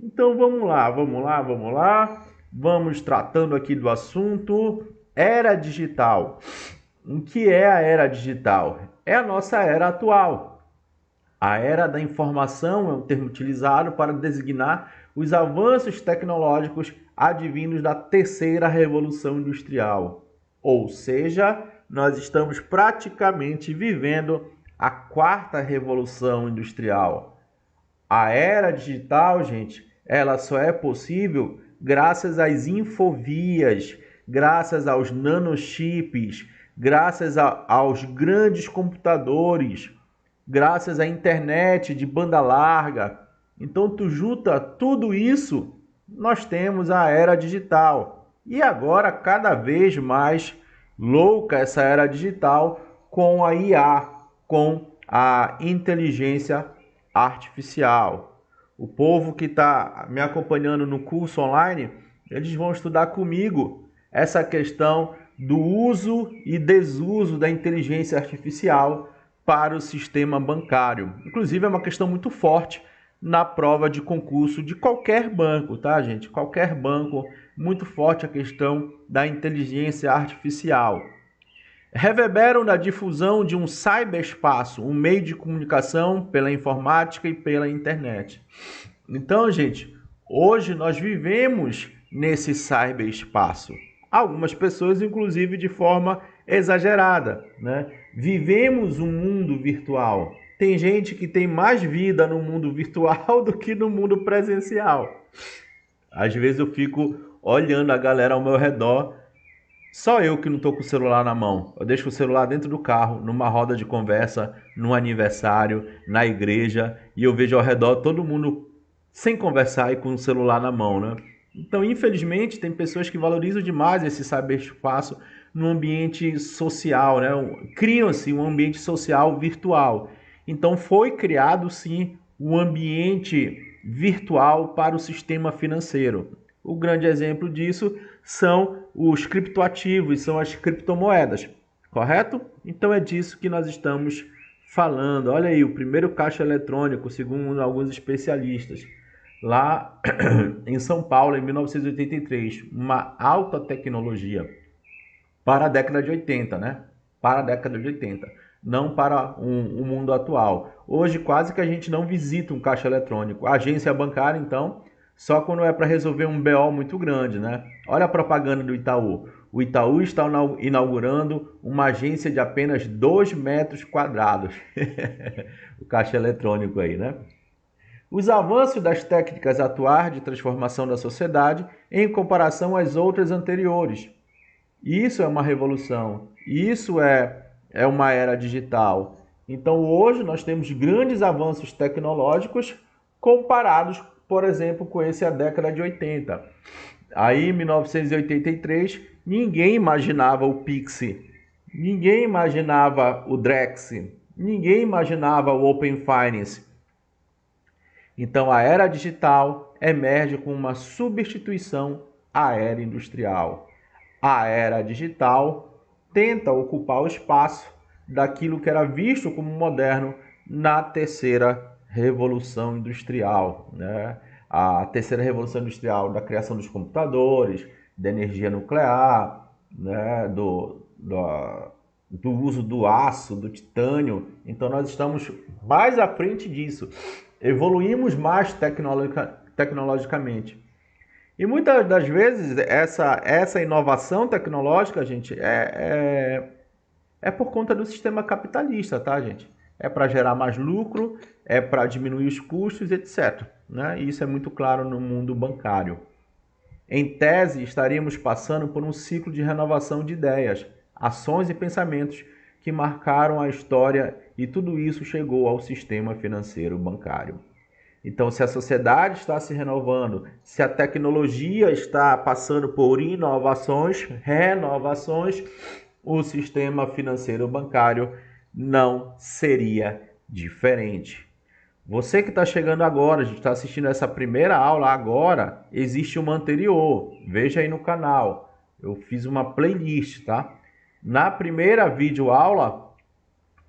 Então vamos lá. Vamos tratando aqui do assunto era digital. O que é a era digital? É a nossa era atual. A era da informação é um termo utilizado para designar os avanços tecnológicos advindos da terceira revolução industrial. Ou seja, nós estamos praticamente vivendo a quarta revolução industrial. A era digital, gente, ela só é possível graças às infovias, graças aos nanochips, graças aos grandes computadores, graças à internet de banda larga. Então tu junta tudo isso, nós temos a era digital. E agora cada vez mais louca essa era digital com a IA, com a inteligência artificial. O povo que está me acompanhando no curso online, eles vão estudar comigo essa questão do uso e desuso da inteligência artificial para o sistema bancário. Inclusive é uma questão muito forte na prova de concurso de qualquer banco, tá, gente? Qualquer banco, muito forte a questão da inteligência artificial. Reverberam da difusão de um cyberespaço, um meio de comunicação pela informática e pela internet. Então, gente, hoje nós vivemos nesse cyberespaço. Algumas pessoas, inclusive, de forma exagerada, né? Vivemos um mundo virtual. Tem gente que tem mais vida no mundo virtual do que no mundo presencial. Às vezes eu fico olhando a galera ao meu redor, só eu que não estou com o celular na mão. Eu deixo o celular dentro do carro, numa roda de conversa, num aniversário, na igreja, e eu vejo ao redor todo mundo sem conversar e com o celular na mão, né? Então, infelizmente, tem pessoas que valorizam demais esse cyberespaço no ambiente social, né? Criam-se um ambiente social virtual. Então, foi criado, sim, um ambiente virtual para o sistema financeiro. O grande exemplo disso são os criptoativos, são as criptomoedas, correto? Então é disso que nós estamos falando. Olha aí, o primeiro caixa eletrônico, segundo alguns especialistas, lá em São Paulo, em 1983, uma alta tecnologia para a década de 80, né? Para a década de 80, não para o mundo atual. Hoje quase que a gente não visita um caixa eletrônico. A agência bancária, então, só quando é para resolver um BO muito grande, né? Olha a propaganda do Itaú. O Itaú está inaugurando uma agência de apenas 2 metros quadrados. O caixa eletrônico aí, né? Os avanços das técnicas atuais de transformação da sociedade em comparação às outras anteriores. Isso é uma revolução. Isso é uma era digital. Então hoje nós temos grandes avanços tecnológicos comparados, por exemplo, com esse a década de 80. Aí, em 1983, ninguém imaginava o Pix, ninguém imaginava o Drex, ninguém imaginava o Open Finance. Então, a era digital emerge com uma substituição à era industrial. A era digital tenta ocupar o espaço daquilo que era visto como moderno na terceira revolução industrial, né? A terceira revolução industrial da criação dos computadores, da energia nuclear, né? Do uso do aço, do titânio. Então nós estamos mais à frente disso. Evoluímos mais tecnologicamente. E muitas das vezes essa inovação tecnológica, gente, é por conta do sistema capitalista, tá, gente? É para gerar mais lucro, é para diminuir os custos, etc. Né? E isso é muito claro no mundo bancário. Em tese, estaríamos passando por um ciclo de renovação de ideias, ações e pensamentos que marcaram a história e tudo isso chegou ao sistema financeiro bancário. Então, se a sociedade está se renovando, se a tecnologia está passando por inovações, renovações, o sistema financeiro bancário não seria diferente. Você que está chegando agora, a gente está assistindo essa primeira aula agora, existe uma anterior, veja aí no canal, eu fiz uma playlist, tá? Na primeira videoaula,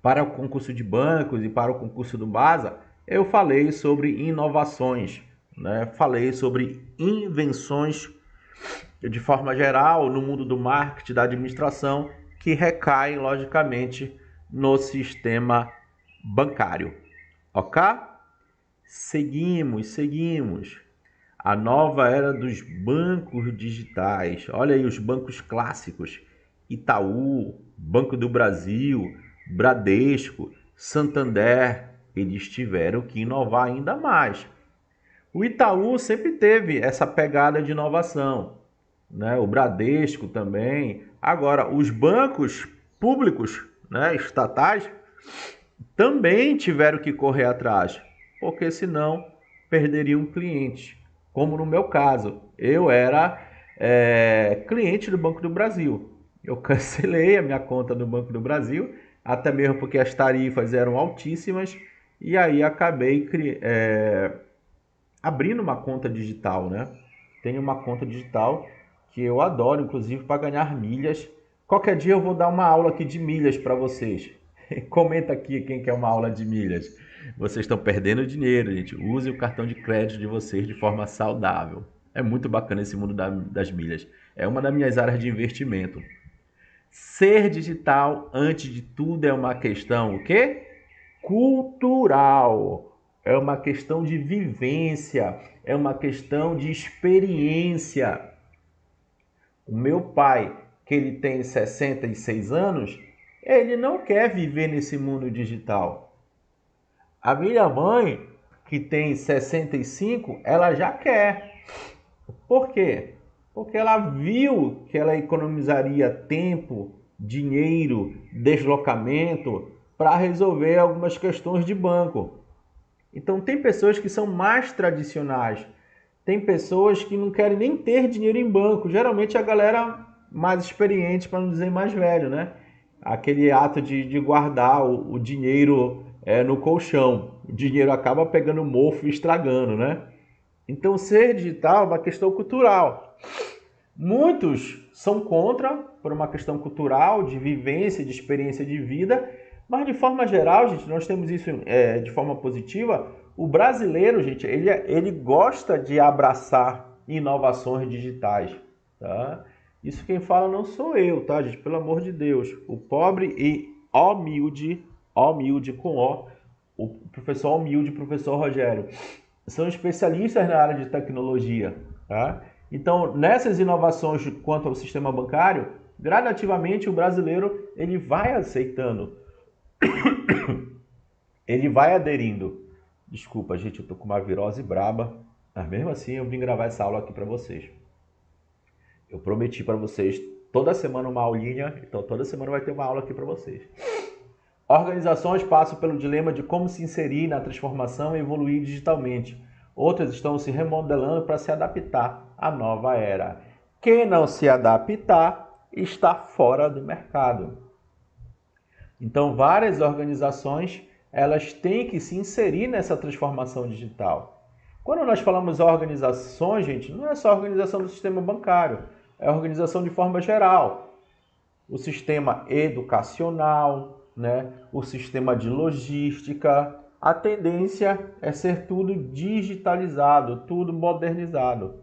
para o concurso de bancos e para o concurso do BASA, eu falei sobre inovações, né? Falei sobre invenções de forma geral no mundo do marketing, da administração, que recaem, logicamente, no sistema bancário. Ok? Seguimos. A nova era dos bancos digitais. Olha aí os bancos clássicos. Itaú, Banco do Brasil, Bradesco, Santander. Eles tiveram que inovar ainda mais. O Itaú sempre teve essa pegada de inovação, né? O Bradesco também. Agora, os bancos públicos, né, estatais, também tiveram que correr atrás, porque senão perderiam clientes. Como no meu caso, eu era cliente do Banco do Brasil. Eu cancelei a minha conta do Banco do Brasil, até mesmo porque as tarifas eram altíssimas, e aí acabei abrindo uma conta digital, né? Tenho uma conta digital que eu adoro, inclusive, para ganhar milhas. Qualquer dia eu vou dar uma aula aqui de milhas para vocês. Comenta aqui quem quer uma aula de milhas. Vocês estão perdendo dinheiro, gente. Use o cartão de crédito de vocês de forma saudável. É muito bacana esse mundo das milhas. É uma das minhas áreas de investimento. Ser digital, antes de tudo, é uma questão, o quê? Cultural. É uma questão de vivência, é uma questão de experiência. O meu pai, que ele tem 66 anos, ele não quer viver nesse mundo digital. A minha mãe, que tem 65, ela já quer. Por quê? Porque ela viu que ela economizaria tempo, dinheiro, deslocamento para resolver algumas questões de banco. Então tem pessoas que são mais tradicionais, tem pessoas que não querem nem ter dinheiro em banco, geralmente a galera mais experiente, para não dizer mais velho, né? Aquele ato de guardar o dinheiro no colchão, o dinheiro acaba pegando mofo e estragando, né? Então ser digital é uma questão cultural. Muitos são contra por uma questão cultural, de vivência, de experiência de vida, mas de forma geral, gente, nós temos isso de forma positiva. O brasileiro, gente, ele gosta de abraçar inovações digitais, tá? Isso quem fala não sou eu, tá, gente? Pelo amor de Deus. O pobre e humilde com o professor humilde, professor Rogério, são especialistas na área de tecnologia, tá? Então, nessas inovações quanto ao sistema bancário, gradativamente o brasileiro ele vai aceitando, ele vai aderindo. Desculpa, gente, eu tô com uma virose braba, mas mesmo assim eu vim gravar essa aula aqui para vocês. Eu prometi para vocês toda semana uma aulinha, então toda semana vai ter uma aula aqui para vocês. Organizações passam pelo dilema de como se inserir na transformação e evoluir digitalmente. Outras estão se remodelando para se adaptar à nova era. Quem não se adaptar está fora do mercado. Então, várias organizações elas têm que se inserir nessa transformação digital. Quando nós falamos organizações, gente, não é só a organização do sistema bancário, é a organização de forma geral. O sistema educacional, né? O sistema de logística. A tendência é ser tudo digitalizado, tudo modernizado.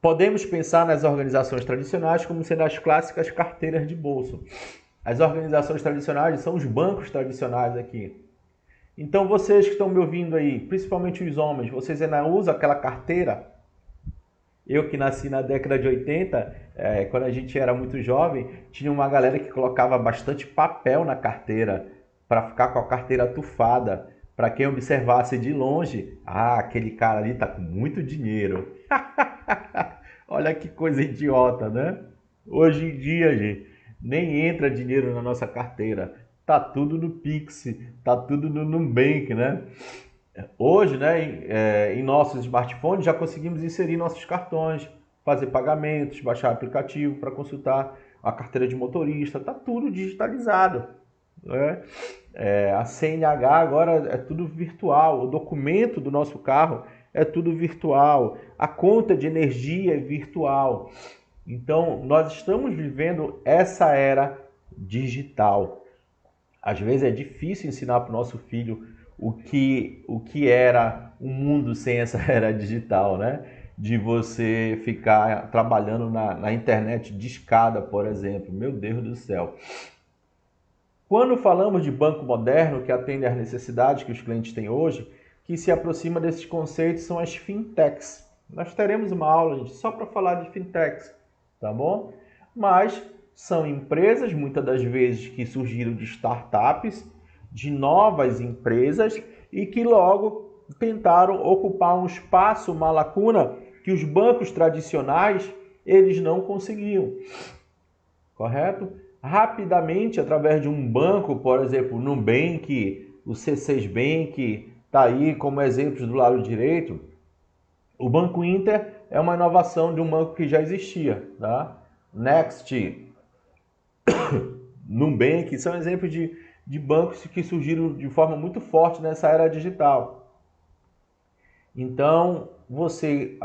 Podemos pensar nas organizações tradicionais como sendo as clássicas carteiras de bolso. As organizações tradicionais são os bancos tradicionais aqui. Então vocês que estão me ouvindo aí, principalmente os homens, vocês ainda usam aquela carteira? Eu que nasci na década de 80, quando a gente era muito jovem, tinha uma galera que colocava bastante papel na carteira para ficar com a carteira tufada. Para quem observasse de longe, aquele cara ali tá com muito dinheiro. Olha que coisa idiota, né? Hoje em dia, gente, nem entra dinheiro na nossa carteira. Tá tudo no Pix, tá tudo no Nubank, né? Hoje, né, em nossos smartphones, já conseguimos inserir nossos cartões, fazer pagamentos, baixar aplicativo para consultar a carteira de motorista. Tá tudo digitalizado, né? A CNH agora é tudo virtual. O documento do nosso carro é tudo virtual. A conta de energia é virtual. Então, nós estamos vivendo essa era digital. Às vezes é difícil ensinar para o nosso filho o que era um mundo sem essa era digital, né? De você ficar trabalhando na internet discada, por exemplo. Meu Deus do céu. Quando falamos de banco moderno, que atende às necessidades que os clientes têm hoje, que se aproxima desses conceitos são as fintechs. Nós teremos uma aula, gente, só para falar de fintechs, tá bom? Mas são empresas, muitas das vezes, que surgiram de startups, de novas empresas e que logo tentaram ocupar um espaço, uma lacuna que os bancos tradicionais eles não conseguiam. Correto? Rapidamente, através de um banco, por exemplo, o Nubank, o C6 Bank, está aí como exemplos do lado direito. O Banco Inter é uma inovação de um banco que já existia, tá? Next, Nubank, são exemplos de bancos que surgiram de forma muito forte nessa era digital. Então, você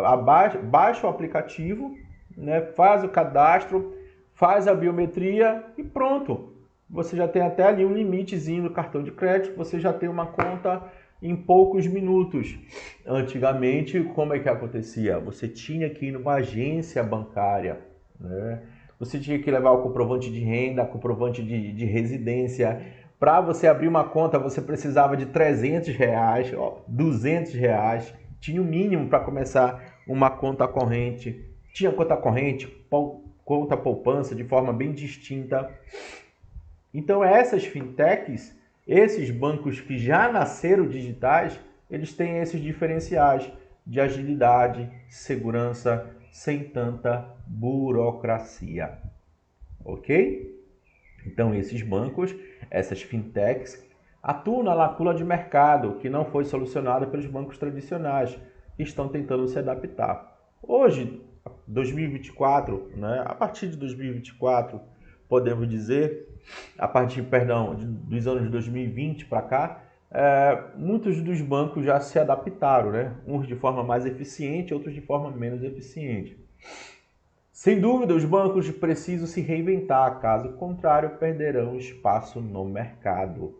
baixa o aplicativo, né, faz o cadastro, faz a biometria e pronto. Você já tem até ali um limitezinho no cartão de crédito, você já tem uma conta em poucos minutos. Antigamente, como é que acontecia? Você tinha que ir numa agência bancária, né? Você tinha que levar o comprovante de renda, comprovante de residência. Para você abrir uma conta, você precisava de R$300, R$200. Tinha o mínimo para começar uma conta corrente. Tinha conta corrente, conta poupança de forma bem distinta. Então essas fintechs, esses bancos que já nasceram digitais, eles têm esses diferenciais de agilidade, segurança, sem tanta burocracia. Ok? Então esses bancos, essas fintechs, atuam na lacuna de mercado que não foi solucionada pelos bancos tradicionais, que estão tentando se adaptar. Hoje, 2024, né, a partir de 2024, podemos dizer, a partir, dos anos 2020 para cá, muitos dos bancos já se adaptaram, né? Uns de forma mais eficiente, outros de forma menos eficiente. Sem dúvida, os bancos precisam se reinventar, caso contrário, perderão espaço no mercado.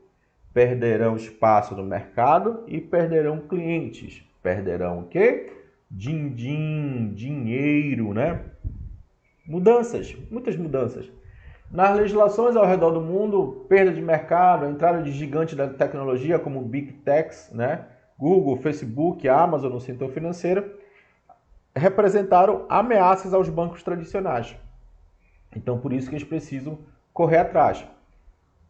Perderão espaço no mercado e perderão clientes. Perderão o quê? Din-din, dinheiro, né? Mudanças, muitas mudanças. Nas legislações ao redor do mundo, perda de mercado, a entrada de gigantes da tecnologia como Big Techs, né? Google, Facebook, Amazon no setor financeiro, representaram ameaças aos bancos tradicionais. Então, por isso que eles precisam correr atrás.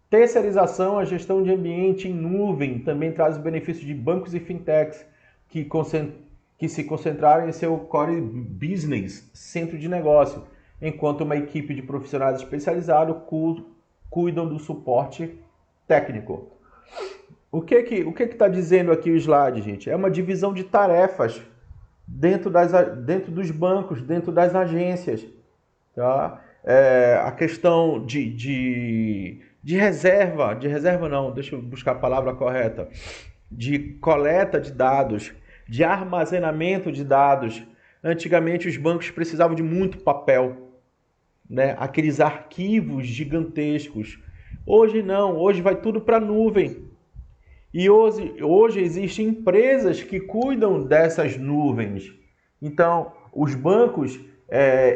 Terceirização, a gestão de ambiente em nuvem, também traz o benefício de bancos e fintechs que se concentraram em seu core business, centro de negócio, enquanto uma equipe de profissionais especializados cuidam do suporte técnico. O que está dizendo aqui o slide, gente? É uma divisão de tarefas dentro dos bancos, dentro das agências. Tá? A questão de reserva não, deixa eu buscar a palavra correta, de coleta de dados, de armazenamento de dados. Antigamente os bancos precisavam de muito papel, né? Aqueles arquivos gigantescos. Hoje não, hoje vai tudo para a nuvem. E hoje existem empresas que cuidam dessas nuvens. Então, os bancos,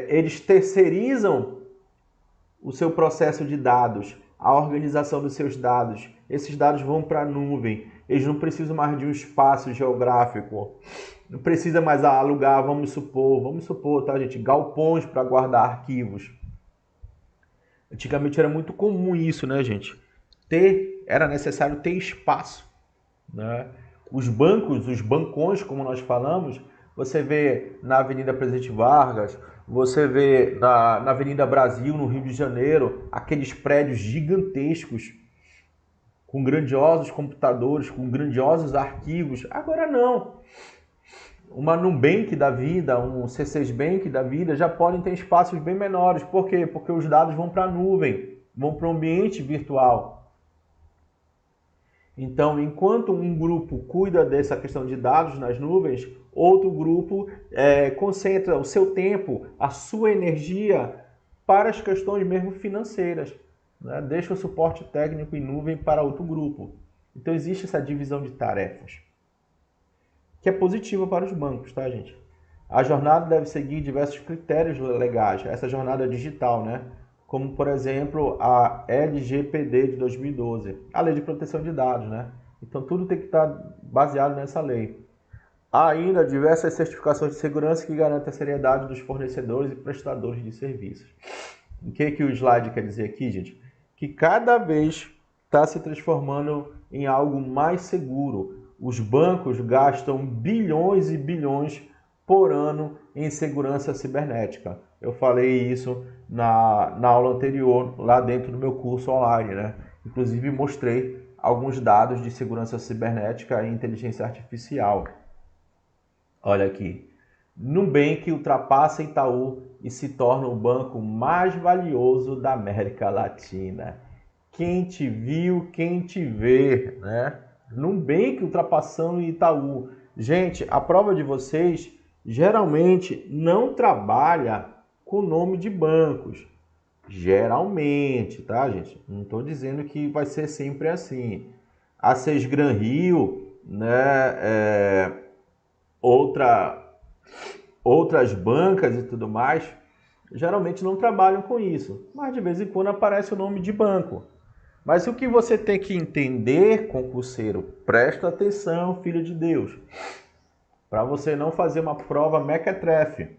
eles terceirizam o seu processo de dados, a organização dos seus dados. Esses dados vão para a nuvem. Eles não precisam mais de um espaço geográfico. Não precisa mais alugar, vamos supor, tá, gente? Galpões para guardar arquivos. Antigamente era muito comum isso, né, gente? Era necessário ter espaço, né? Os bancos, os bancões, como nós falamos, você vê na Avenida Presidente Vargas, você vê na Avenida Brasil, no Rio de Janeiro, aqueles prédios gigantescos, com grandiosos computadores, com grandiosos arquivos. Agora não. Uma Nubank da vida, um C6 Bank da vida, já podem ter espaços bem menores. Por quê? Porque os dados vão para a nuvem, vão para o ambiente virtual. Então, enquanto um grupo cuida dessa questão de dados nas nuvens, outro grupo concentra o seu tempo, a sua energia para as questões mesmo financeiras, né? Deixa o suporte técnico em nuvem para outro grupo. Então existe essa divisão de tarefas, que é positiva para os bancos, tá, gente? A jornada deve seguir diversos critérios legais, essa jornada digital, né? Como, por exemplo, a LGPD de 2012, a Lei de Proteção de Dados, né? Então tudo tem que estar baseado nessa lei. Há ainda diversas certificações de segurança que garantem a seriedade dos fornecedores e prestadores de serviços. O que o slide quer dizer aqui, gente? Que cada vez está se transformando em algo mais seguro. Os bancos gastam bilhões e bilhões por ano em segurança cibernética. Eu falei isso na aula anterior, lá dentro do meu curso online, né? Inclusive mostrei alguns dados de segurança cibernética e inteligência artificial. Olha aqui. Nubank ultrapassa Itaú e se torna o banco mais valioso da América Latina. Quem te viu, quem te vê, né? Nubank ultrapassando Itaú. Gente, a prova de vocês geralmente não trabalha com nome de bancos. Geralmente, tá, gente? Não estou dizendo que vai ser sempre assim. A Sesgran Rio, né? Outras bancas e tudo mais, geralmente não trabalham com isso. Mas de vez em quando aparece o nome de banco. Mas o que você tem que entender, concurseiro, presta atenção, filho de Deus, para você não fazer uma prova mequetrefe.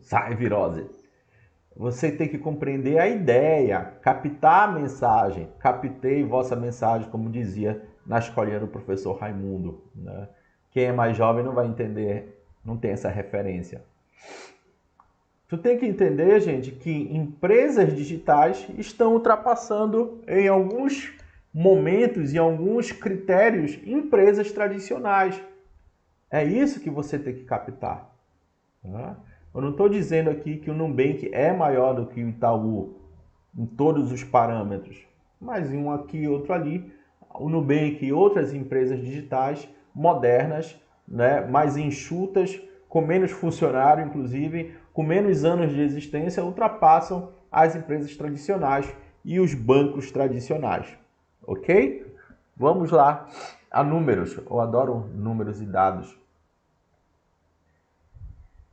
Sai, virose. Você tem que compreender a ideia, captar a mensagem. Captei vossa mensagem, como dizia na escolinha do professor Raimundo, né? Quem é mais jovem não vai entender, não tem essa referência. Tu tem que entender, gente, que empresas digitais estão ultrapassando em alguns momentos e alguns critérios empresas tradicionais. É isso que você tem que captar. Tá? Eu não estou dizendo aqui que o Nubank é maior do que o Itaú em todos os parâmetros, mas em um aqui e outro ali, o Nubank e outras empresas digitais modernas, né, mais enxutas, com menos funcionário, inclusive, com menos anos de existência, ultrapassam as empresas tradicionais e os bancos tradicionais. Ok? Vamos lá a números. Eu adoro números e dados.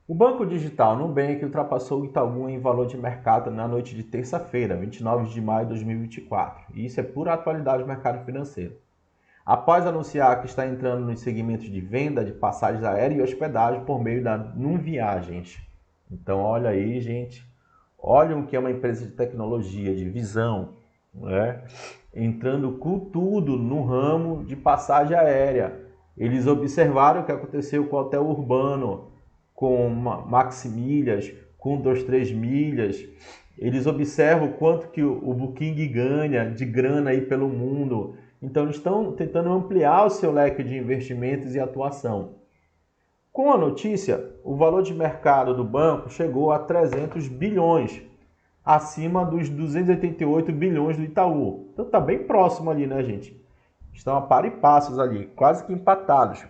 O banco digital Nubank ultrapassou o Itaú em valor de mercado na noite de terça-feira, 29 de maio de 2024. E isso é pura atualidade do mercado financeiro. Após anunciar que está entrando nos segmentos de venda de passagens aéreas e hospedagem por meio da Numviagens. Então, olha aí, gente. Olha o que é uma empresa de tecnologia, de visão, né? Entrando com tudo no ramo de passagem aérea. Eles observaram o que aconteceu com o hotel urbano, com Maximilhas, com 23 milhas. Eles observam quanto que o Booking ganha de grana aí pelo mundo. Então, eles estão tentando ampliar o seu leque de investimentos e atuação. Com a notícia, o valor de mercado do banco chegou a 300 bilhões, acima dos 288 bilhões do Itaú. Então, está bem próximo ali, né, gente? Estão a par e passos ali, quase que empatados.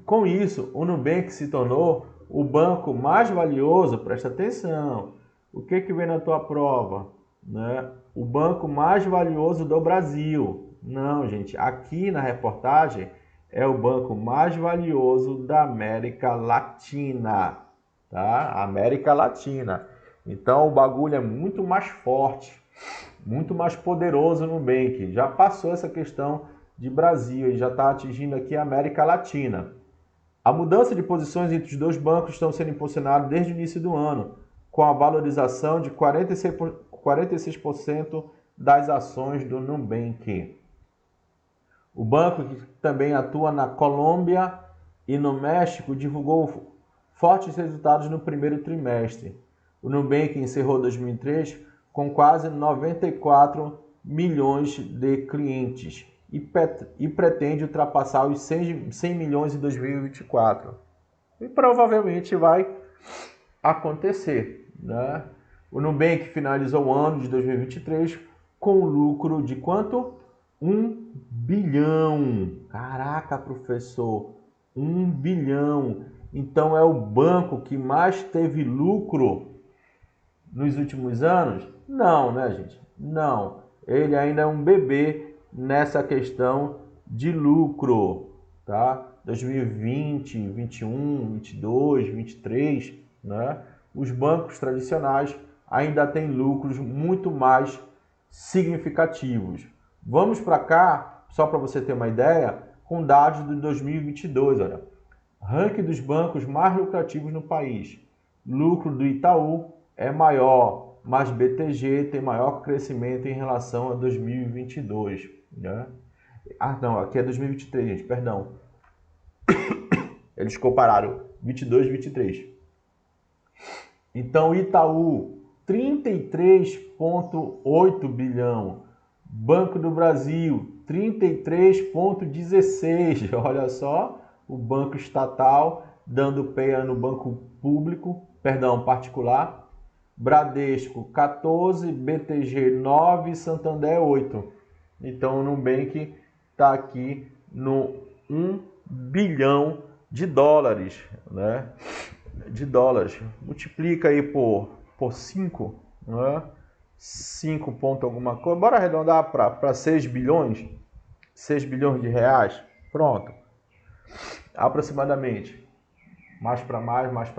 Com isso, o Nubank se tornou o banco mais valioso, presta atenção. O que vem na tua prova? Né? O banco mais valioso do Brasil. Não, gente, aqui na reportagem é o banco mais valioso da América Latina, tá? América Latina. Então o bagulho é muito mais forte, muito mais poderoso no Nubank. Já passou essa questão de Brasil e já está atingindo aqui a América Latina. A mudança de posições entre os dois bancos estão sendo impulsionadas desde o início do ano, com a valorização de 46% das ações do Nubank. O banco, que também atua na Colômbia e no México, divulgou fortes resultados no primeiro trimestre. O Nubank encerrou 2003 com quase 94 milhões de clientes e pretende ultrapassar os 100 milhões em 2024. E provavelmente vai acontecer, né? O Nubank finalizou o ano de 2023 com lucro de quanto? 1 bilhão. Caraca, professor, 1 bilhão. Então é o banco que mais teve lucro nos últimos anos? Não, né, gente? Não. ele ainda é um bebê nessa questão de lucro, tá? 2020, 21, 22, 23, né? Os bancos tradicionais ainda têm lucros muito mais significativos. Vamos para cá, só para você ter uma ideia, com dados de 2022, olha. Ranking dos bancos mais lucrativos no país. Lucro do Itaú é maior, mas BTG tem maior crescimento em relação a 2022, né? Ah, não, aqui é 2023, gente, perdão. Eles compararam 22 e 23. Então, Itaú, 33,8 bilhão. Banco do Brasil, 33,16. Olha só, o banco estatal dando peia no banco público, perdão, particular. Bradesco, 14, BTG, 9, Santander, 8. Então, o Nubank está aqui no 1 bilhão de dólares, né? De dólares. Multiplica aí por 5, né? 5 ponto alguma coisa. Bora arredondar para 6 bilhões? 6 bilhões de reais? Pronto. Aproximadamente. Mais para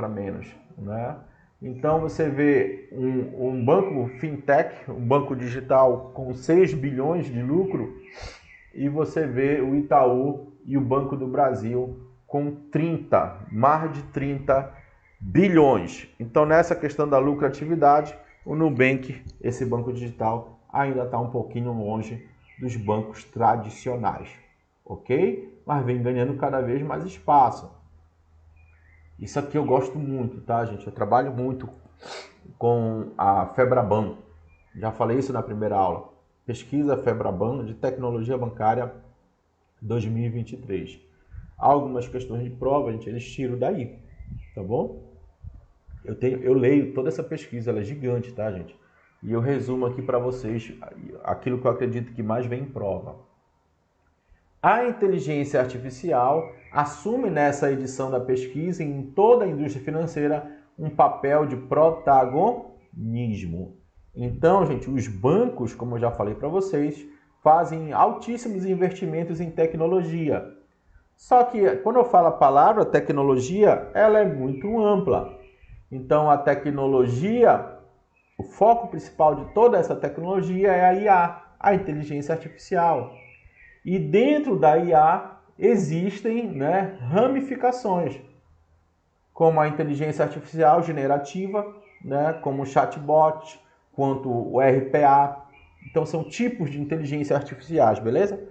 menos, né? Então você vê um banco fintech, um banco digital com 6 bilhões de lucro, e você vê o Itaú e o Banco do Brasil com mais de 30 bilhões. Então, nessa questão da lucratividade, o Nubank, esse banco digital, ainda está um pouquinho longe dos bancos tradicionais, ok? Mas vem ganhando cada vez mais espaço. Isso aqui eu gosto muito, tá, gente? Eu trabalho muito com a Febraban. Já falei isso na primeira aula. Pesquisa Febraban de tecnologia bancária 2023. Algumas questões de prova, gente, eles tiram daí, tá bom? Eu leio toda essa pesquisa, ela é gigante, tá, gente? E eu resumo aqui para vocês aquilo que eu acredito que mais vem em prova. A inteligência artificial assume nessa edição da pesquisa em toda a indústria financeira um papel de protagonismo. Então, gente, os bancos, como eu já falei para vocês, fazem altíssimos investimentos em tecnologia. Só que quando eu falo a palavra tecnologia, ela é muito ampla. Então, a tecnologia, o foco principal de toda essa tecnologia é a IA, a inteligência artificial. E dentro da IA existem, né, ramificações, como a inteligência artificial generativa, né, como o chatbot, quanto o RPA. Então, são tipos de inteligência artificiais, beleza?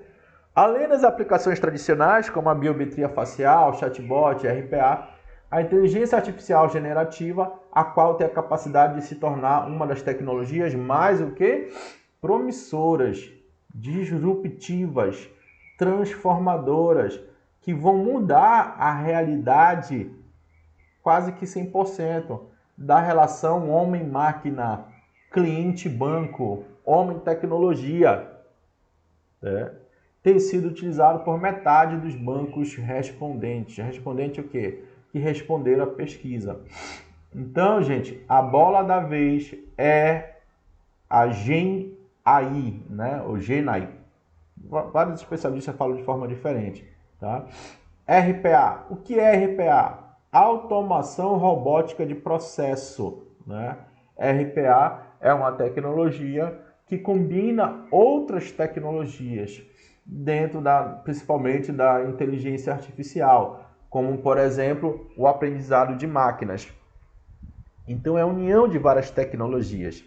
Além das aplicações tradicionais, como a biometria facial, chatbot, RPA, a inteligência artificial generativa, a qual tem a capacidade de se tornar uma das tecnologias mais promissoras, disruptivas, transformadoras, que vão mudar a realidade quase que 100% da relação homem-máquina, cliente-banco, homem-tecnologia. Tem sido utilizado por metade dos bancos respondentes. Respondente o quê? Que responderam a pesquisa. Então, gente, a bola da vez é a Gen AI, né? O Gen AI. Vários especialistas falam de forma diferente, tá? RPA. O que é RPA? Automação robótica de processo, né? RPA é uma tecnologia que combina outras tecnologias dentro principalmente da inteligência artificial, como, por exemplo, o aprendizado de máquinas. Então, é a união de várias tecnologias.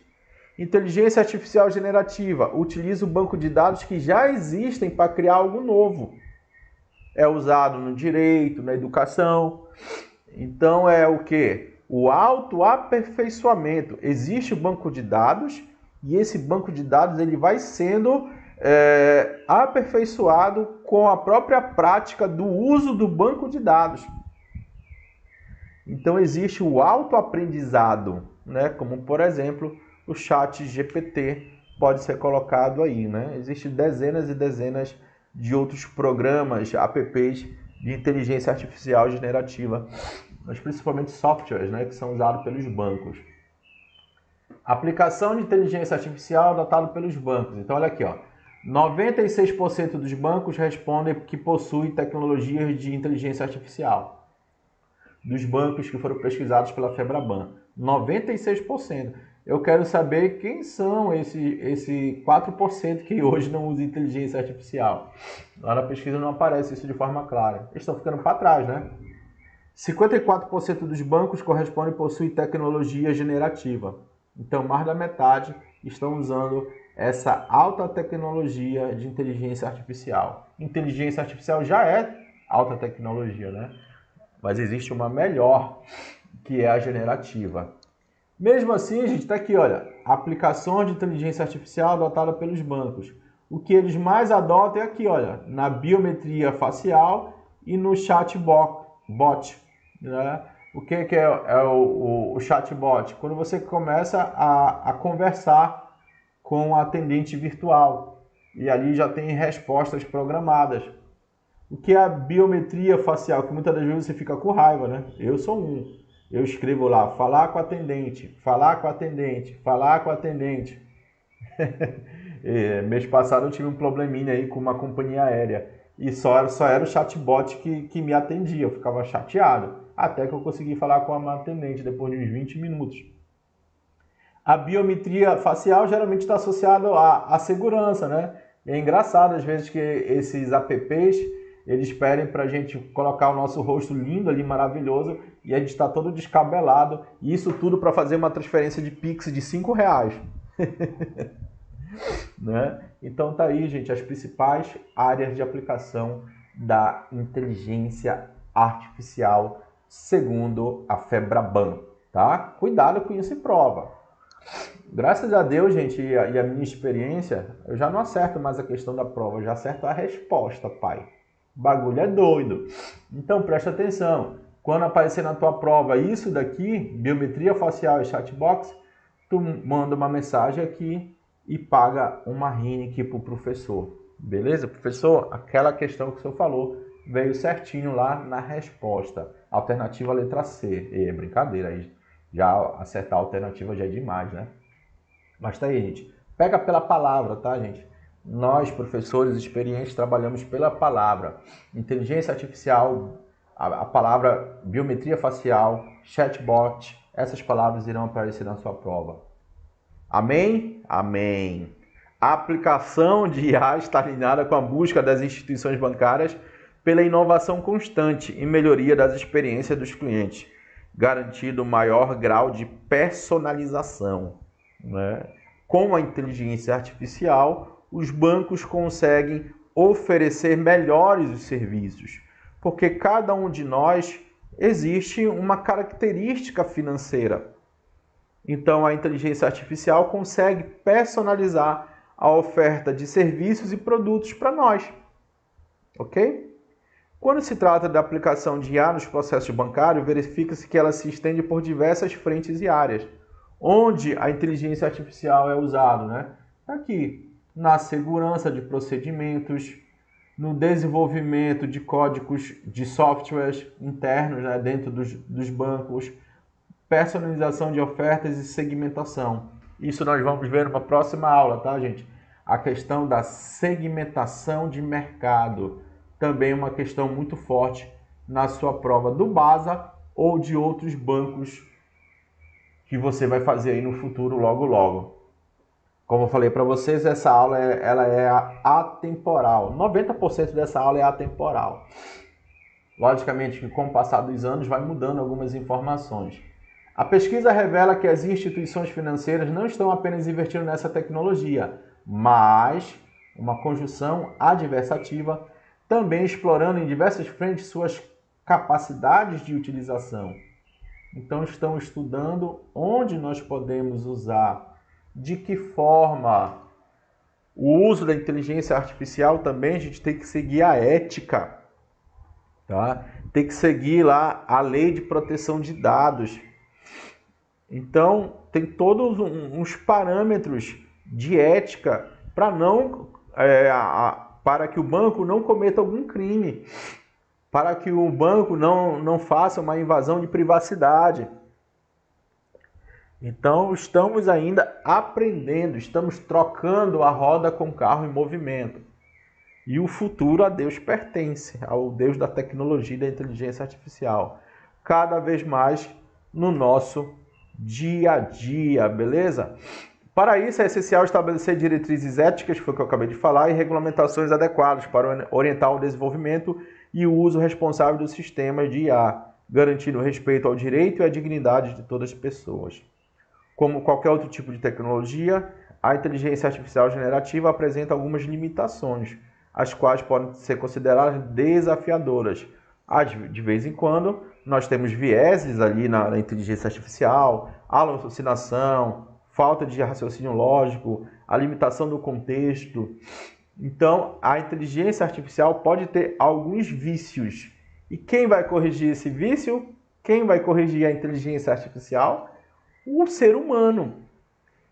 Inteligência artificial generativa utiliza o banco de dados que já existem para criar algo novo. É usado no direito, na educação. Então, é o quê? O autoaperfeiçoamento. Existe o banco de dados e esse banco de dados ele vai sendo aperfeiçoado com a própria prática do uso do banco de dados. Então, existe o autoaprendizado, né? Como, por exemplo, o chat GPT pode ser colocado aí, né? Existem dezenas e dezenas de outros programas, apps de inteligência artificial generativa, mas principalmente softwares, né? Que são usados pelos bancos. Aplicação de inteligência artificial adotada pelos bancos. Então, olha aqui, ó. 96% dos bancos respondem que possuem tecnologias de inteligência artificial. Dos bancos que foram pesquisados pela Febraban. 96%. Eu quero saber quem são esse 4% que hoje não usa inteligência artificial. Lá na pesquisa não aparece isso de forma clara. Eles estão ficando para trás, né? 54% dos bancos correspondem a possuir tecnologia generativa. Então, mais da metade estão usando essa alta tecnologia de inteligência artificial. Inteligência artificial já é alta tecnologia, né? Mas existe uma melhor, que é a generativa. Mesmo assim, gente, está aqui, olha, aplicações de inteligência artificial adotada pelos bancos. O que eles mais adotam é aqui, olha, na biometria facial e no chatbot, né? O que é o chatbot? Quando você começa a conversar com o atendente virtual e ali já tem respostas programadas. O que é a biometria facial? Que muitas das vezes você fica com raiva, né? Eu sou um. Eu escrevo lá, falar com o atendente, falar com o atendente, falar com o atendente. Mês passado eu tive um probleminha aí com uma companhia aérea e só era o chatbot que me atendia, eu ficava chateado. Até que eu consegui falar com a atendente depois de uns 20 minutos. A biometria facial geralmente está associada à segurança, né? E é engraçado às vezes que esses apps, eles pedem para a gente colocar o nosso rosto lindo ali, maravilhoso, e a gente está todo descabelado. E isso tudo para fazer uma transferência de Pix de R$5. Né? Então tá aí, gente, as principais áreas de aplicação da inteligência artificial segundo a Febraban, tá? Cuidado com isso em prova. Graças a Deus, gente, e a minha experiência, eu já não acerto mais a questão da prova, eu já acerto a resposta, pai. O bagulho é doido. Então presta atenção. Quando aparecer na tua prova isso daqui, biometria facial e chatbox, tu manda uma mensagem aqui e paga uma Heineken pro professor. Beleza? Professor, aquela questão que o senhor falou veio certinho lá na resposta. Alternativa letra C. Brincadeira aí. Já acertar a alternativa já é demais, né? Mas tá aí, gente. Pega pela palavra, tá, gente? Nós, professores experientes, trabalhamos pela palavra. Inteligência artificial, a palavra biometria facial, chatbot, essas palavras irão aparecer na sua prova. Amém? Amém. A aplicação de IA está alinhada com a busca das instituições bancárias pela inovação constante e melhoria das experiências dos clientes, garantindo maior grau de personalização, né? Com a inteligência artificial, os bancos conseguem oferecer melhores os serviços, porque cada um de nós existe uma característica financeira. Então, a inteligência artificial consegue personalizar a oferta de serviços e produtos para nós, ok? Quando se trata da aplicação de IA nos processos bancários, verifica-se que ela se estende por diversas frentes e áreas, onde a inteligência artificial é usada, né? Aqui, na segurança de procedimentos, no desenvolvimento de códigos de softwares internos, né, dentro dos bancos, personalização de ofertas e segmentação. Isso nós vamos ver numa próxima aula, tá, gente? A questão da segmentação de mercado, também uma questão muito forte na sua prova do BASA ou de outros bancos que você vai fazer aí no futuro logo logo. Como eu falei para vocês, essa aula ela é atemporal. 90% dessa aula é atemporal. Logicamente que com o passar dos anos vai mudando algumas informações. A pesquisa revela que as instituições financeiras não estão apenas investindo nessa tecnologia, mas uma conjunção adversativa, também explorando em diversas frentes suas capacidades de utilização. Então estão estudando onde nós podemos usar, de que forma. O uso da inteligência artificial também, a gente tem que seguir a ética, tá? Tem que seguir lá a lei de proteção de dados. Então, tem todos uns parâmetros de ética para que o banco não cometa algum crime, para que o banco não faça uma invasão de privacidade. Então, estamos ainda aprendendo, estamos trocando a roda com o carro em movimento. E o futuro a Deus pertence, ao Deus da tecnologia e da inteligência artificial. Cada vez mais no nosso dia a dia, beleza? Para isso é essencial estabelecer diretrizes éticas, foi o que eu acabei de falar, e regulamentações adequadas para orientar o desenvolvimento e o uso responsável dos sistemas de IA, garantindo o respeito ao direito e à dignidade de todas as pessoas. Como qualquer outro tipo de tecnologia, a inteligência artificial generativa apresenta algumas limitações, as quais podem ser consideradas desafiadoras. De vez em quando, nós temos vieses ali na inteligência artificial, alucinação, falta de raciocínio lógico, a limitação do contexto. Então, a inteligência artificial pode ter alguns vícios. E quem vai corrigir esse vício? Quem vai corrigir a inteligência artificial? O ser humano.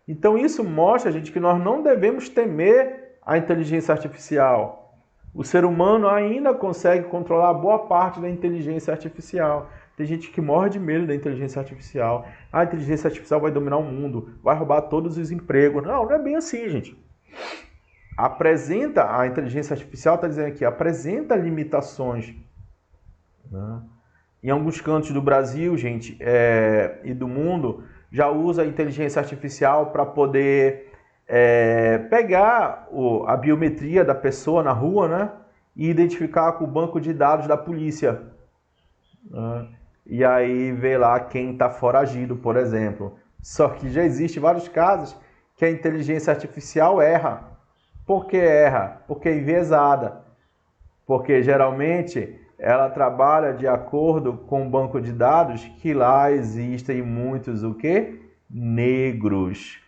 Então, isso mostra, gente, que nós não devemos temer a inteligência artificial. O ser humano ainda consegue controlar boa parte da inteligência artificial. Tem gente que morre de medo da inteligência artificial. A inteligência artificial vai dominar o mundo, vai roubar todos os empregos. Não, não é bem assim, gente. A inteligência artificial está dizendo aqui, apresenta limitações. Né? Em alguns cantos do Brasil, gente, e do mundo, já usa a inteligência artificial para poder pegar a biometria da pessoa na rua, né? E identificar com o banco de dados da polícia. Né? E aí ver lá quem está foragido, por exemplo. Só que já existem vários casos que a inteligência artificial erra. Por que erra? Porque é enviesada. Porque geralmente ela trabalha de acordo com o banco de dados que lá existem muitos o quê? Negros.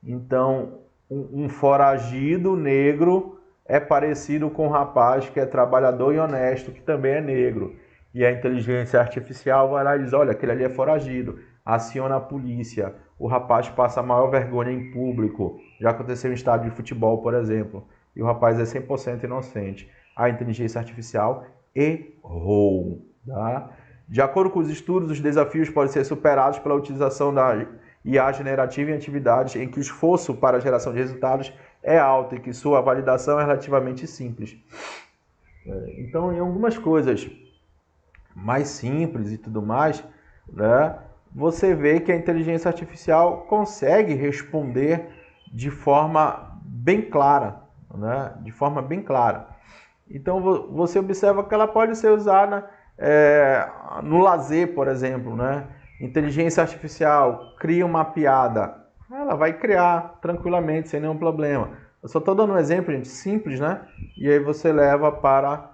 Então, um foragido negro é parecido com um rapaz que é trabalhador e honesto, que também é negro. E a inteligência artificial vai lá e diz, olha, aquele ali é foragido, aciona a polícia, o rapaz passa a maior vergonha em público. Já aconteceu em estádio de futebol, por exemplo, e o rapaz é 100% inocente. A inteligência artificial errou. Tá? De acordo com os estudos, os desafios podem ser superados pela utilização da IA generativa em atividades em que o esforço para a geração de resultados é alto e que sua validação é relativamente simples. Então, em algumas coisas mais simples e tudo mais, né, você vê que a inteligência artificial consegue responder de forma bem clara, né, de forma bem clara. Então, você observa que ela pode ser usada no lazer, por exemplo, né? Inteligência artificial cria uma piada, ela vai criar tranquilamente, sem nenhum problema. Eu só estou dando um exemplo, gente, simples, né? E aí você leva para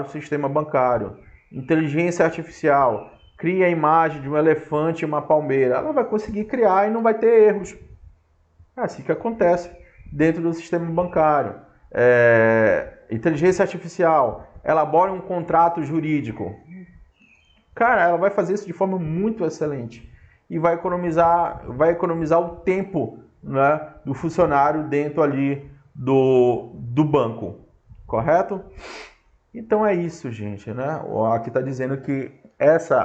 o sistema bancário. Inteligência artificial cria a imagem de um elefante e uma palmeira. Ela vai conseguir criar e não vai ter erros. É assim que acontece dentro do sistema bancário. Inteligência artificial elabora um contrato jurídico. Cara, ela vai fazer isso de forma muito excelente e vai economizar o tempo, né, do funcionário dentro ali do banco, correto? Então é isso, gente, né? Aqui está dizendo que essa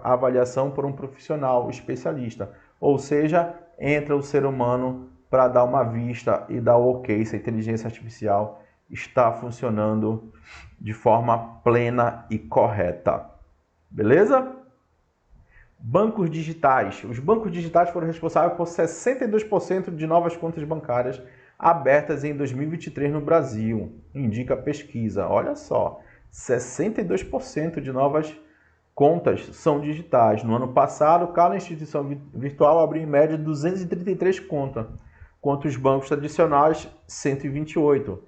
avaliação por um profissional especialista, ou seja, entra o ser humano para dar uma vista e dar o ok se a inteligência artificial está funcionando de forma plena e correta. Beleza? Bancos digitais. Os bancos digitais foram responsáveis por 62% de novas contas bancárias abertas em 2023 no Brasil, indica a pesquisa. Olha só, 62% de novas contas são digitais. No ano passado, cada instituição virtual abriu em média 233 contas, quanto os bancos tradicionais 128.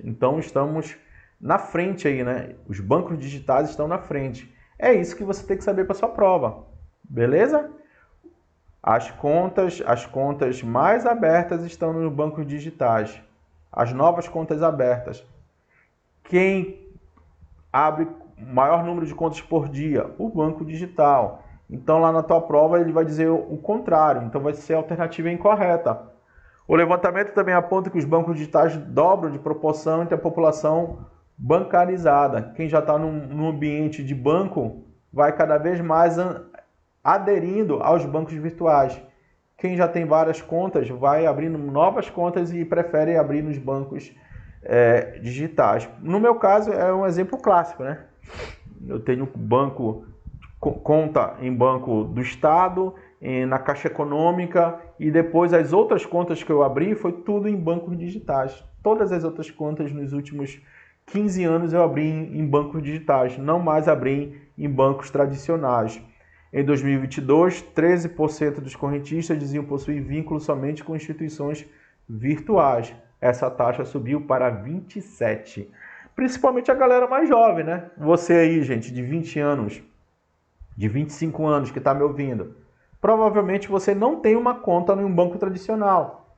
Então estamos na frente aí, né? Os bancos digitais estão na frente. É isso que você tem que saber para sua prova, beleza? As contas mais abertas estão nos bancos digitais. As novas contas abertas. Quem abre maior número de contas por dia? O banco digital. Então lá na tua prova ele vai dizer o contrário, então vai ser a alternativa incorreta. O levantamento também aponta que os bancos digitais dobram de proporção entre a população bancarizada. Quem já está num ambiente de banco vai cada vez mais aderindo aos bancos virtuais. Quem já tem várias contas vai abrindo novas contas e prefere abrir nos bancos digitais. No meu caso, é um exemplo clássico, né? Eu tenho conta em banco do Estado, na Caixa Econômica, e depois as outras contas que eu abri foi tudo em bancos digitais. Todas as outras contas nos últimos 15 anos eu abri em bancos digitais, não mais abri em bancos tradicionais. Em 2022, 13% dos correntistas diziam possuir vínculo somente com instituições virtuais. Essa taxa subiu para 27%. Principalmente a galera mais jovem, né? Você aí, gente, de 20 anos, de 25 anos que está me ouvindo, provavelmente você não tem uma conta em um banco tradicional.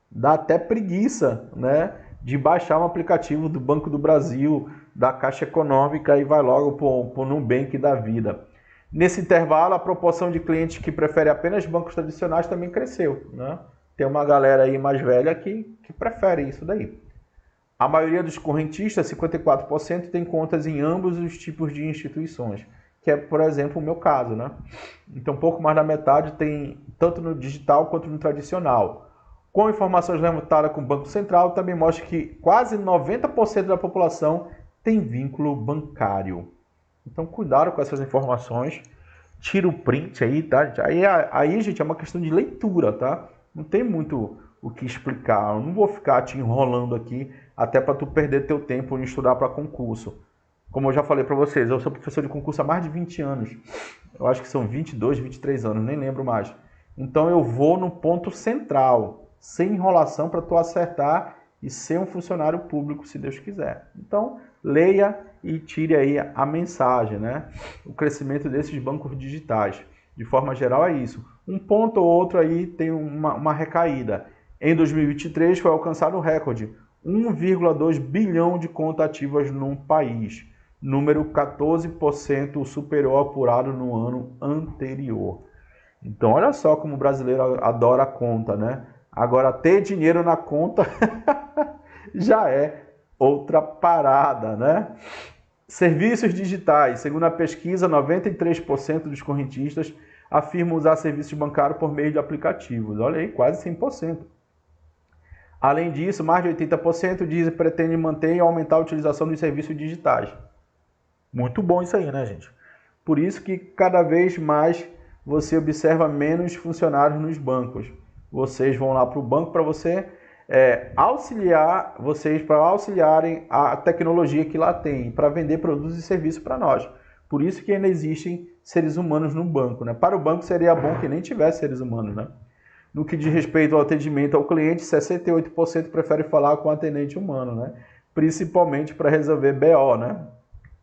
Dá até preguiça, né, de baixar um aplicativo do Banco do Brasil, da Caixa Econômica e vai logo para o Nubank da vida. Nesse intervalo, a proporção de clientes que prefere apenas bancos tradicionais também cresceu, né? Tem uma galera aí mais velha que prefere isso daí. A maioria dos correntistas, 54%, tem contas em ambos os tipos de instituições, que é, por exemplo, o meu caso, né? Então, pouco mais da metade tem tanto no digital quanto no tradicional. Com informações levantadas com o Banco Central, também mostra que quase 90% da população tem vínculo bancário. Então, cuidado com essas informações. Tira o print aí, tá? Aí, gente, é uma questão de leitura, tá? Não tem muito o que explicar. Eu não vou ficar te enrolando aqui até para tu perder teu tempo em estudar para concurso. Como eu já falei para vocês, eu sou professor de concurso há mais de 20 anos. Eu acho que são 22, 23 anos, nem lembro mais. Então eu vou no ponto central, sem enrolação, para tu acertar e ser um funcionário público, se Deus quiser. Então, leia e tire aí a mensagem, né? O crescimento desses bancos digitais. De forma geral é isso. Um ponto ou outro aí tem uma recaída. Em 2023 foi alcançado o recorde, 1,2 bilhão de contas ativas no país. Número 14% superior ao apurado no ano anterior. Então olha só como o brasileiro adora a conta, né? Agora ter dinheiro na conta já é outra parada, né? Serviços digitais. Segundo a pesquisa, 93% dos correntistas afirmam usar serviços bancários por meio de aplicativos. Olha aí, quase 100%. Além disso, mais de 80% dizem que pretendem manter e aumentar a utilização dos serviços digitais. Muito bom isso aí, né, gente? Por isso que cada vez mais você observa menos funcionários nos bancos. Vocês vão lá para o banco para você auxiliarem a tecnologia que lá tem, para vender produtos e serviços para nós. Por isso que ainda existem seres humanos no banco, né? Para o banco seria bom que nem tivesse seres humanos, né? No que diz respeito ao atendimento ao cliente, 68% prefere falar com o atendente humano, né? Principalmente para resolver BO, né?